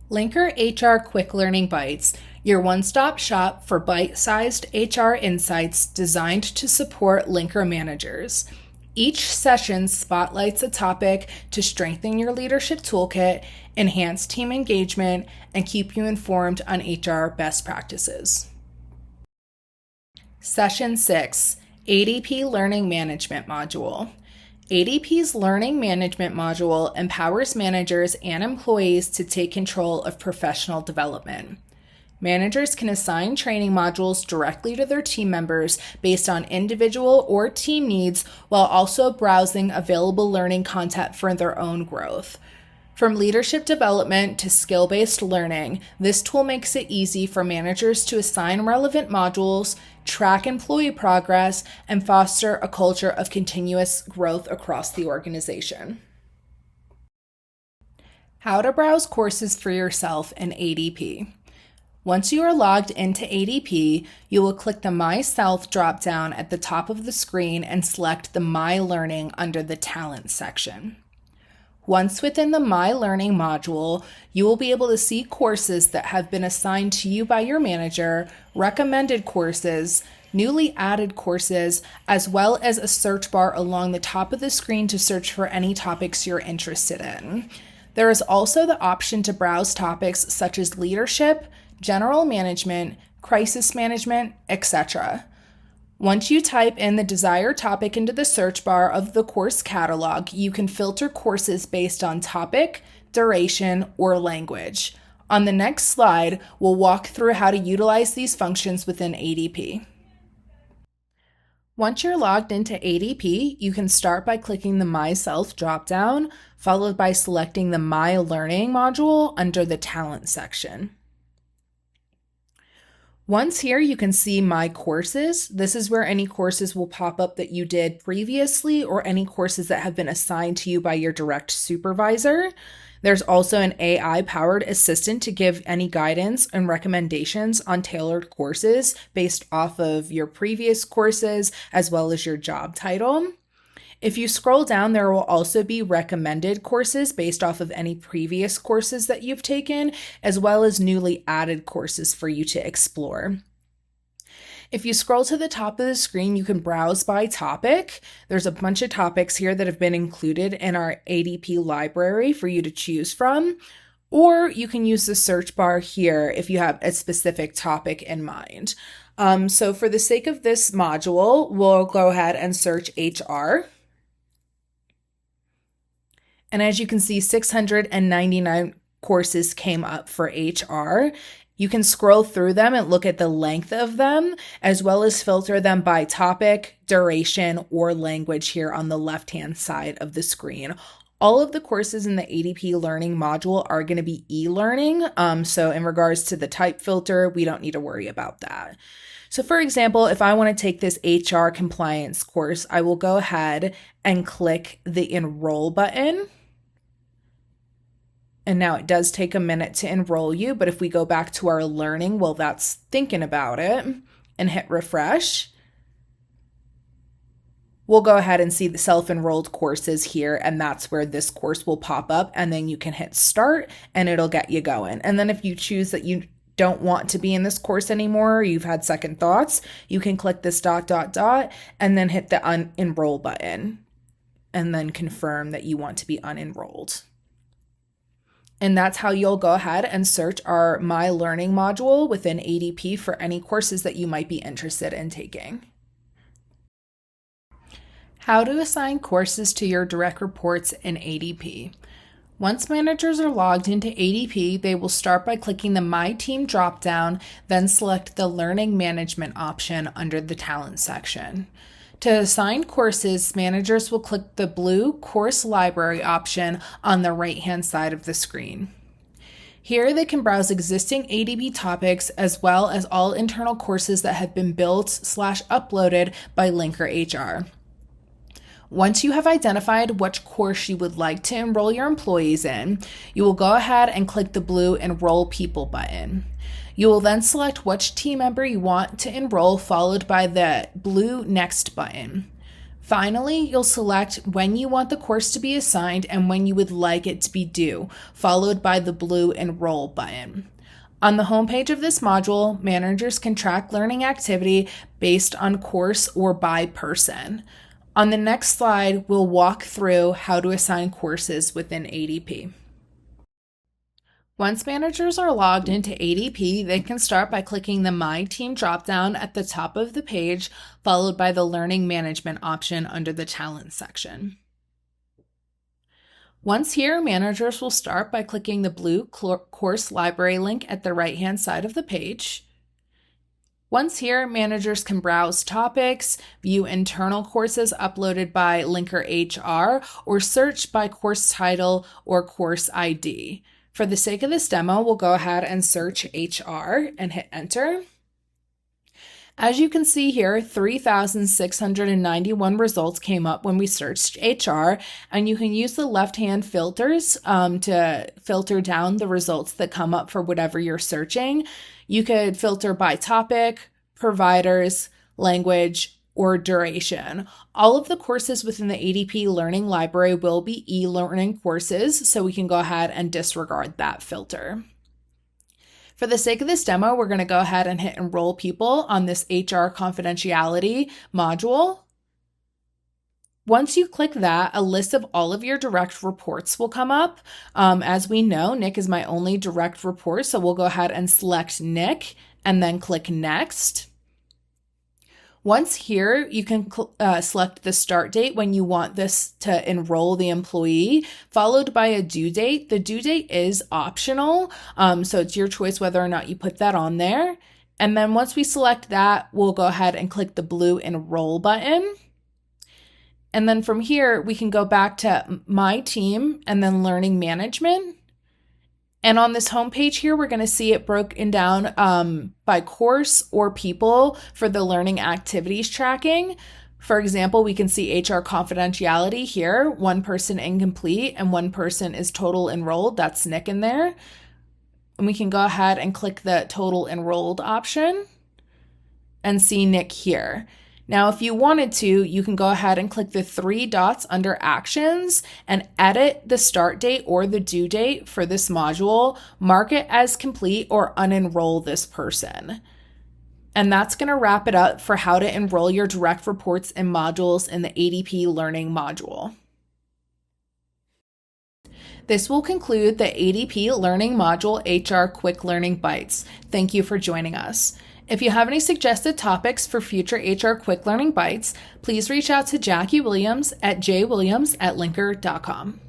Linker HR Quick Learning Bites, your one-stop shop for bite-sized HR insights designed to support linker managers. Each session spotlights a topic to strengthen your leadership toolkit, enhance team engagement, and keep you informed on HR best practices. Session 6, ADP Learning Management Module. ADP's Learning Management module empowers managers and employees to take control of professional development. Managers can assign training modules directly to their team members based on individual or team needs while also browsing available learning content for their own growth. From leadership development to skill-based learning, this tool makes it easy for managers to assign relevant modules, track employee progress, and foster a culture of continuous growth across the organization. How to browse courses for yourself in ADP. Once you are logged into ADP, you will click the Myself dropdown at the top of the screen and select the My Learning under the Talent section. Once within the My Learning module, you will be able to see courses that have been assigned to you by your manager, recommended courses, newly added courses, as well as a search bar along the top of the screen to search for any topics you're interested in. There is also the option to browse topics such as leadership, general management, crisis management, etc. Once you type in the desired topic into the search bar of the course catalog, you can filter courses based on topic, duration, or language. On the next slide, we'll walk through how to utilize these functions within ADP. Once you're logged into ADP, you can start by clicking the Myself dropdown, followed by selecting the My Learning module under the Talent section. Once here, you can see My Courses. This is where any courses will pop up that you did previously or any courses that have been assigned to you by your direct supervisor. There's also an AI-powered assistant to give any guidance and recommendations on tailored courses based off of your previous courses as well as your job title. If you scroll down, there will also be recommended courses based off of any previous courses that you've taken, as well as newly added courses for you to explore. If you scroll to the top of the screen, you can browse by topic. There's a bunch of topics here that have been included in our ADP library for you to choose from, or you can use the search bar here if you have a specific topic in mind. So for the sake of this module, we'll go ahead and search HR. And as you can see, 699 courses came up for HR. You can scroll through them and look at the length of them, as well as filter them by topic, duration, or language here on the left-hand side of the screen. All of the courses in the ADP Learning module are going to be e-learning. So in regards to the type filter, we don't need to worry about that. So for example, if I want to take this HR compliance course, I will go ahead and click the Enroll button. And now it does take a minute to enroll you, but if we go back to our learning, well, that's thinking about it, and hit refresh, we'll go ahead and see the self-enrolled courses here, and that's where this course will pop up, and then you can hit start, and it'll get you going. And then if you choose that you don't want to be in this course anymore, or you've had second thoughts, you can click this ... and then hit the unenroll button, and then confirm that you want to be unenrolled. And that's how you'll go ahead and search our My Learning module within ADP for any courses that you might be interested in taking. How to assign courses to your direct reports in ADP. Once managers are logged into ADP, they will start by clicking the My Team dropdown, then select the Learning Management option under the Talent section. To assign courses, managers will click the blue Course Library option on the right-hand side of the screen. Here they can browse existing ADP topics as well as all internal courses that have been built/uploaded by Linker HR. Once you have identified which course you would like to enroll your employees in, you will go ahead and click the blue Enroll People button. You will then select which team member you want to enroll, followed by the blue Next button. Finally, you'll select when you want the course to be assigned and when you would like it to be due, followed by the blue Enroll button. On the homepage of this module, managers can track learning activity based on course or by person. On the next slide, we'll walk through how to assign courses within ADP. Once managers are logged into ADP, they can start by clicking the My Team dropdown at the top of the page, followed by the Learning Management option under the Talent section. Once here, managers will start by clicking the blue course library link at the right-hand side of the page. Once here, managers can browse topics, view internal courses uploaded by Linker HR, or search by course title or course ID. For the sake of this demo, we'll go ahead and search HR and hit enter. As you can see here, 3,691 results came up when we searched HR, and you can use the left-hand filters to filter down the results that come up for whatever you're searching. You could filter by topic, providers, language, or duration. All of the courses within the ADP Learning Library will be e-learning courses, so we can go ahead and disregard that filter. For the sake of this demo, we're going to go ahead and hit Enroll People on this HR Confidentiality module. Once you click that, a list of all of your direct reports will come up. As we know, Nick is my only direct report, so we'll go ahead and select Nick and then click Next. Once here, you can select the start date when you want this to enroll the employee, followed by a due date. The due date is optional, so it's your choice whether or not you put that on there. And then once we select that, we'll go ahead and click the blue Enroll button. And then from here, we can go back to My Team and then Learning Management. And on this homepage here, we're going to see it broken down by course or people for the learning activities tracking. For example, we can see HR Confidentiality here, one person incomplete and one person is total enrolled. That's Nick in there. And we can go ahead and click the total enrolled option and see Nick here. Now, if you wanted to, you can go ahead and click the three dots under Actions and edit the start date or the due date for this module, mark it as complete, or unenroll this person. And that's going to wrap it up for how to enroll your direct reports and modules in the ADP Learning module. This will conclude the ADP Learning Module HR Quick Learning Bites. Thank you for joining us. If you have any suggested topics for future HR Quick Learning Bites, please reach out to Jackie Williams at jwilliams@linker.com.